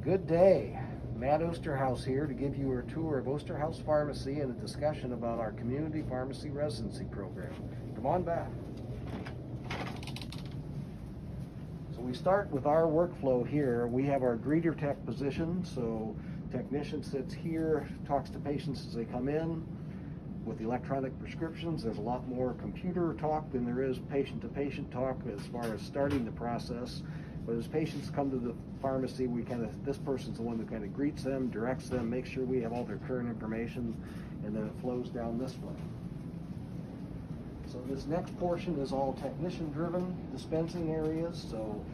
Good day. Matt Osterhaus here to give you a tour of Osterhaus Pharmacy and a discussion about our community pharmacy residency program. Come on back. So we start with our workflow here. We have our greeter tech position, so technician sits here, talks to patients as they come in. With the electronic prescriptions, there's a lot more computer talk than there is patient-to-patient talk as far as starting the process. But as patients come to the pharmacy, this person's the one that kind of greets them, directs them, makes sure we have all their current information, and then it flows down this way. So this next portion is all technician-driven dispensing areas. So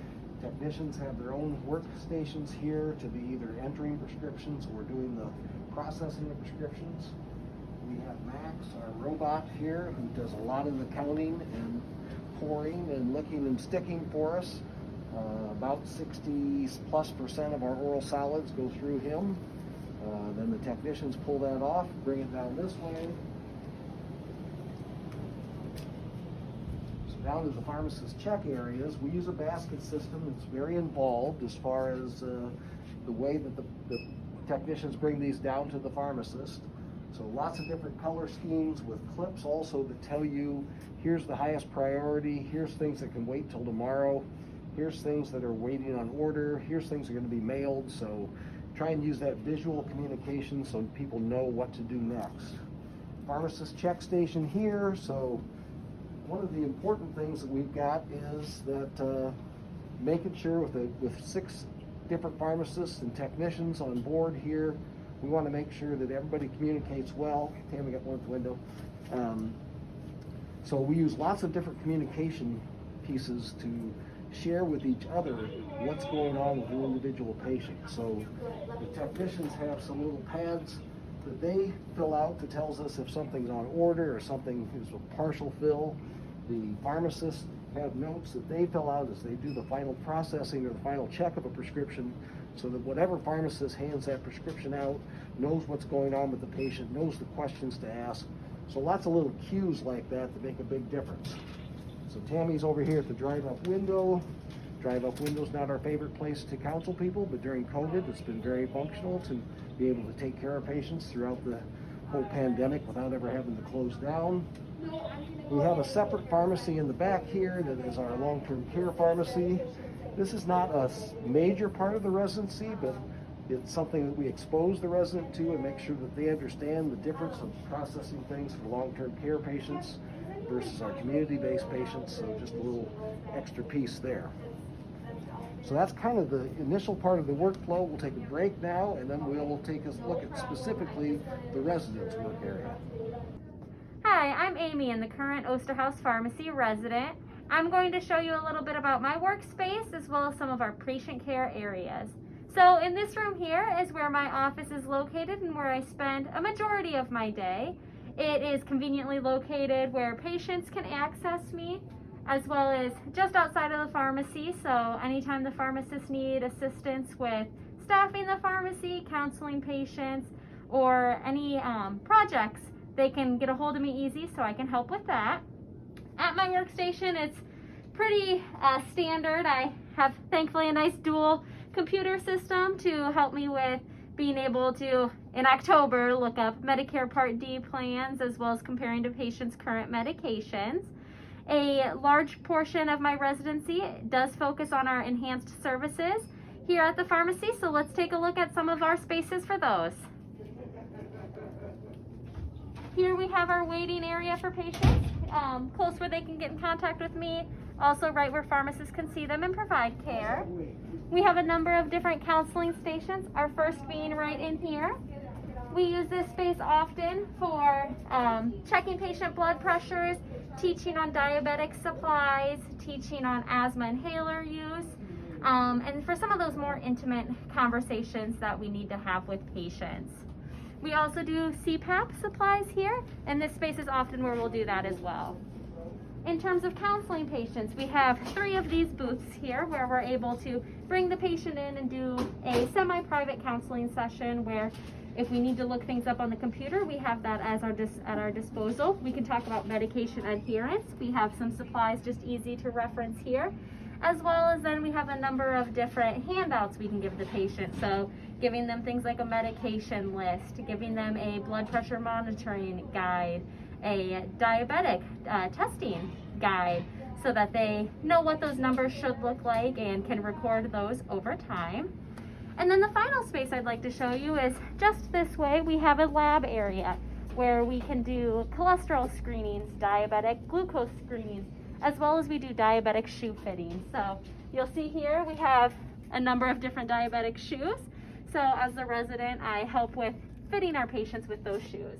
technicians have their own workstations here to be either entering prescriptions or doing the processing of prescriptions. We have Max, our robot here, who does a lot of the counting and pouring and licking and sticking for us. About 60+% of our oral solids go through him. Then the technicians pull that off, bring it down this way. So down to the pharmacist check areas, we use a basket system. It's very involved as far as the way that the technicians bring these down to the pharmacist. So lots of different color schemes with clips also that tell you, here's the highest priority, here's things that can wait till tomorrow, here's things that are waiting on order, here's things that are going to be mailed. So try and use that visual communication so people know what to do next. Pharmacist check station here. So one of the important things that we've got is that making sure with 6 different pharmacists and technicians on board here, we want to make sure that everybody communicates well. Tammy got one at the window. So we use lots of different communication pieces to share with each other what's going on with an individual patient. So the technicians have some little pads that they fill out that tells us if something's on order or something is a partial fill. The pharmacists have notes that they fill out as they do the final processing or the final check of a prescription, so that whatever pharmacist hands that prescription out knows what's going on with the patient, knows the questions to ask. So lots of little cues like that make a big difference. So Tammy's over here at the drive-up window. Drive-up window's not our favorite place to counsel people, but during COVID, it's been very functional to be able to take care of patients throughout the whole pandemic without ever having to close down. We have a separate pharmacy in the back here that is our long-term care pharmacy. This is not a major part of the residency, but it's something that we expose the resident to and make sure that they understand the difference of processing things for long-term care patients versus our community-based patients. So just a little extra piece there. So that's kind of the initial part of the workflow. We'll take a break now, and then we'll take a look at specifically the residents' work area. Hi, I'm Amy, and the current Osterhaus Pharmacy resident. I'm going to show you a little bit about my workspace as well as some of our patient care areas. So in this room here is where my office is located and where I spend a majority of my day. It is conveniently located where patients can access me, as well as just outside of the pharmacy. So anytime the pharmacists need assistance with staffing the pharmacy, counseling patients, or any projects, they can get a hold of me easy, so I can help with that. At my workstation, it's pretty standard. I have, thankfully, a nice dual computer system to help me with being able to, in October, look up Medicare Part D plans as well as comparing to patients' current medications. A large portion of my residency does focus on our enhanced services here at the pharmacy, so let's take a look at some of our spaces for those. Here we have our waiting area for patients, close where they can get in contact with me, also right where pharmacists can see them and provide care. We have a number of different counseling stations, our first being right in here. We use this space often for checking patient blood pressures, teaching on diabetic supplies, teaching on asthma inhaler use, and for some of those more intimate conversations that we need to have with patients. We also do CPAP supplies here, and this space is often where we'll do that as well. In terms of counseling patients, we have 3 of these booths here where we're able to bring the patient in and do a semi-private counseling session where if we need to look things up on the computer, we have that as at our disposal. We can talk about medication adherence. We have some supplies just easy to reference here. as well as then we have a number of different handouts we can give the patient. So giving them things like a medication list, giving them a blood pressure monitoring guide, a diabetic testing guide, so that they know what those numbers should look like and can record those over time. And then the final space I'd like to show you is just this way. We have a lab area where we can do cholesterol screenings, diabetic glucose screenings, as well as we do diabetic shoe fittings. So you'll see here we have a number of different diabetic shoes. So as the resident, I help with fitting our patients with those shoes.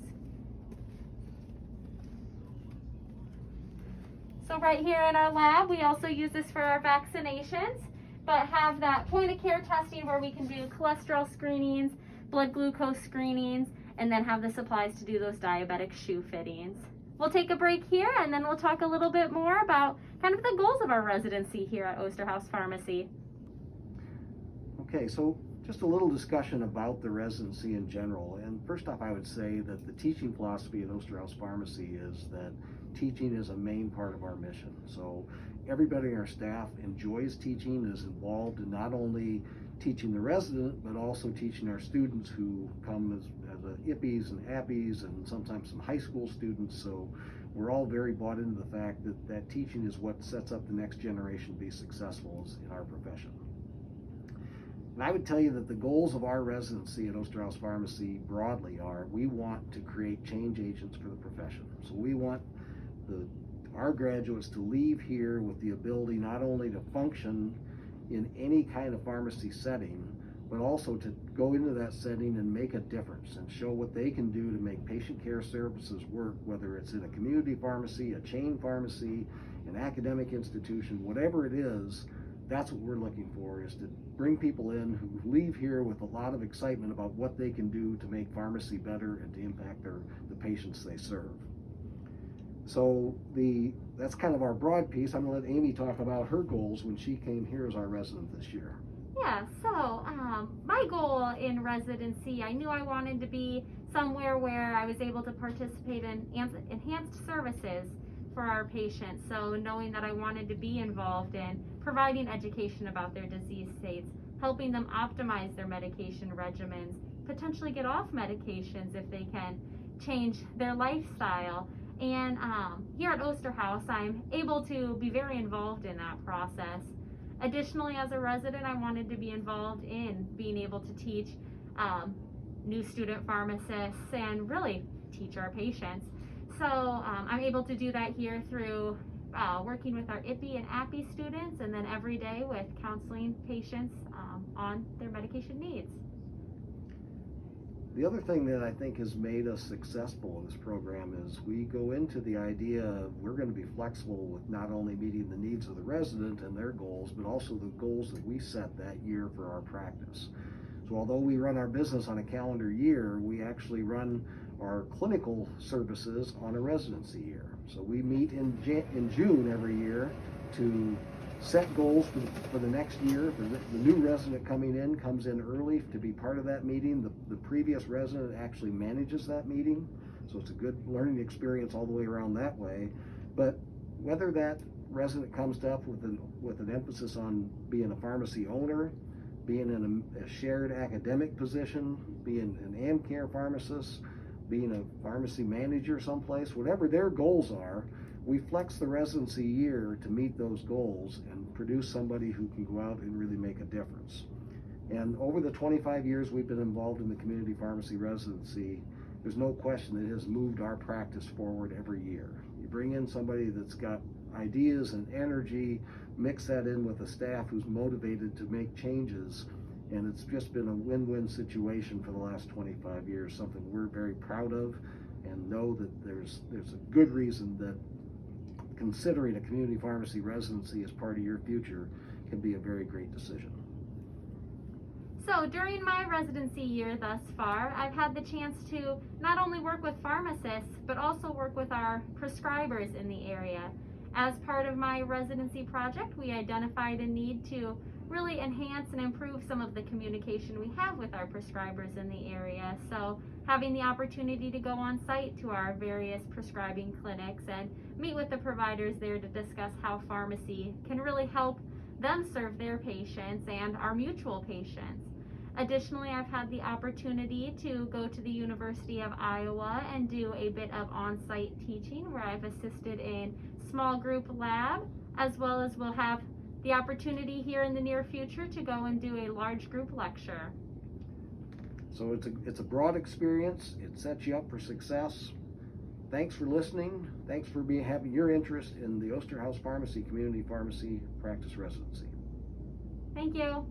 So right here in our lab, we also use this for our vaccinations, but have that point of care testing where we can do cholesterol screenings, blood glucose screenings, and then have the supplies to do those diabetic shoe fittings. We'll take a break here and then we'll talk a little bit more about kind of the goals of our residency here at Osterhaus Pharmacy. Okay, so just a little discussion about the residency in general. And first off, I would say that the teaching philosophy at Osterhaus Pharmacy is that teaching is a main part of our mission. So everybody in our staff enjoys teaching, is involved in not only teaching the resident, but also teaching our students who come as IPPs and APPs and sometimes some high school students. So we're all very bought into the fact that that teaching is what sets up the next generation to be successful in our profession. And I would tell you that the goals of our residency at Osterhaus Pharmacy broadly are, we want to create change agents for the profession. So we want our graduates to leave here with the ability not only to function in any kind of pharmacy setting, but also to go into that setting and make a difference and show what they can do to make patient care services work, whether it's in a community pharmacy, a chain pharmacy, an academic institution, whatever it is. That's what we're looking for, is to bring people in who leave here with a lot of excitement about what they can do to make pharmacy better and to impact the patients they serve. So that's kind of our broad piece. I'm going to let Amy talk about her goals when she came here as our resident this year. Yeah, so my goal in residency, I knew I wanted to be somewhere where I was able to participate in enhanced services for our patients. So knowing that I wanted to be involved in providing education about their disease states, helping them optimize their medication regimens, potentially get off medications if they can change their lifestyle. And here at Osterhaus, I'm able to be very involved in that process. Additionally, as a resident, I wanted to be involved in being able to teach new student pharmacists and really teach our patients. So I'm able to do that here through working with our IPPy and APPy students, and then every day with counseling patients on their medication needs. The other thing that I think has made us successful in this program is we go into the idea of we're going to be flexible with not only meeting the needs of the resident and their goals, but also the goals that we set that year for our practice. So although we run our business on a calendar year, we actually run our clinical services on a residency year. So we meet in June every year to set goals for the next year. The new resident coming in comes in early to be part of that meeting. The previous resident actually manages that meeting, so it's a good learning experience all the way around that way. But whether that resident comes to us with an emphasis on being a pharmacy owner, being in a shared academic position, being an AmCare pharmacist, being a pharmacy manager someplace, whatever their goals are, we flex the residency year to meet those goals and produce somebody who can go out and really make a difference. And over the 25 years we've been involved in the community pharmacy residency, there's no question that it has moved our practice forward every year. You bring in somebody that's got ideas and energy, mix that in with a staff who's motivated to make changes, and it's just been a win-win situation for the last 25 years, something we're very proud of and know that there's a good reason that considering a community pharmacy residency as part of your future can be a very great decision. So during my residency year thus far, I've had the chance to not only work with pharmacists, but also work with our prescribers in the area. As part of my residency project, we identified a need to really enhance and improve some of the communication we have with our prescribers in the area. So having the opportunity to go on site to our various prescribing clinics and meet with the providers there to discuss how pharmacy can really help them serve their patients and our mutual patients. Additionally, I've had the opportunity to go to the University of Iowa and do a bit of on-site teaching where I've assisted in small group lab, as well as we'll have the opportunity here in the near future to go and do a large group lecture. So it's a broad experience. It sets you up for success. Thanks for listening. Thanks for having your interest in the Osterhaus Pharmacy Community Pharmacy Practice Residency. Thank you.